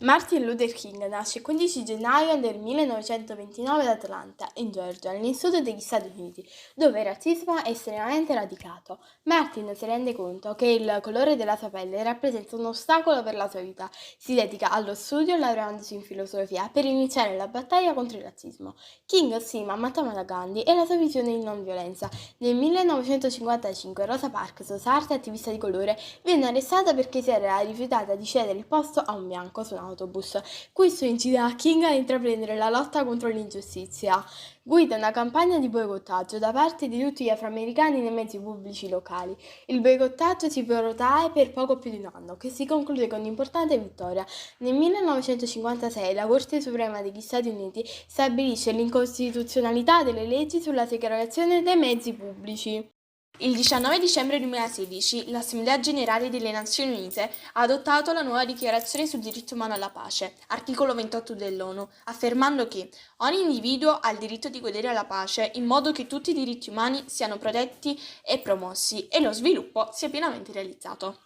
Martin Luther King nasce il 15 gennaio del 1929 ad Atlanta, in Georgia, nel sud degli Stati Uniti, dove il razzismo è estremamente radicato. Martin si rende conto che il colore della sua pelle rappresenta un ostacolo per la sua vita. Si dedica allo studio, laureandosi in filosofia, per iniziare la battaglia contro il razzismo. King stima Mahatma Gandhi e la sua visione di non violenza. Nel 1955 Rosa Parks, sarta e attivista di colore, venne arrestata perché si era rifiutata di cedere il posto a un bianco su un autobus. Questo incita King a intraprendere la lotta contro l'ingiustizia. Guida una campagna di boicottaggio da parte di tutti gli afroamericani nei mezzi pubblici locali. Il boicottaggio si protrae per poco più di un anno, che si conclude con un'importante vittoria. Nel 1956 la Corte Suprema degli Stati Uniti stabilisce l'incostituzionalità delle leggi sulla segregazione dei mezzi pubblici. Il 19 dicembre 2016 l'Assemblea Generale delle Nazioni Unite ha adottato la nuova Dichiarazione sul diritto umano alla pace, articolo 28 dell'ONU, affermando che ogni individuo ha il diritto di godere alla pace in modo che tutti i diritti umani siano protetti e promossi e lo sviluppo sia pienamente realizzato.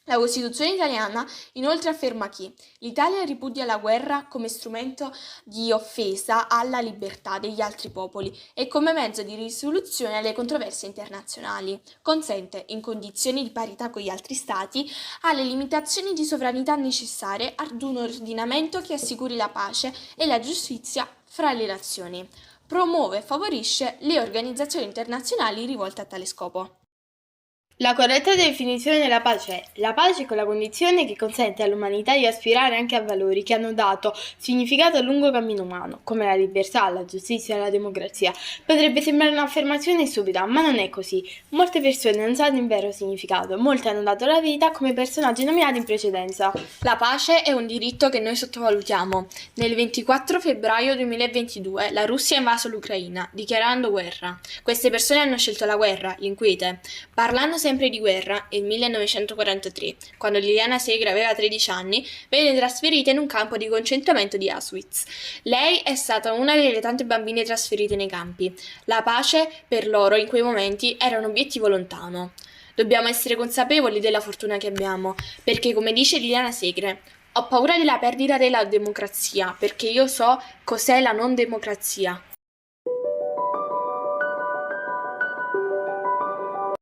La Costituzione italiana inoltre afferma che l'Italia ripudia la guerra come strumento di offesa alla libertà degli altri popoli e come mezzo di risoluzione alle controversie internazionali. Consente, in condizioni di parità con gli altri Stati, alle limitazioni di sovranità necessarie ad un ordinamento che assicuri la pace e la giustizia fra le nazioni. Promuove e favorisce le organizzazioni internazionali rivolte a tale scopo. La corretta definizione della pace è: la pace è quella condizione che consente all'umanità di aspirare anche a valori che hanno dato significato al lungo cammino umano, come la libertà, la giustizia e la democrazia. Potrebbe sembrare un'affermazione stupida, ma non è così. Molte persone non sanno il vero significato, molti hanno dato la vita come personaggi nominati in precedenza. La pace è un diritto che noi sottovalutiamo. Nel 24 febbraio 2022 la Russia ha invaso l'Ucraina, dichiarando guerra. Queste persone hanno scelto la guerra, l'inquiete. Parlando sempre di guerra, nel 1943, quando Liliana Segre aveva 13 anni, venne trasferita in un campo di concentramento di Auschwitz. Lei è stata una delle tante bambine trasferite nei campi. La pace, per loro, in quei momenti, era un obiettivo lontano. Dobbiamo essere consapevoli della fortuna che abbiamo, perché, come dice Liliana Segre, ho paura della perdita della democrazia, perché io so cos'è la non democrazia.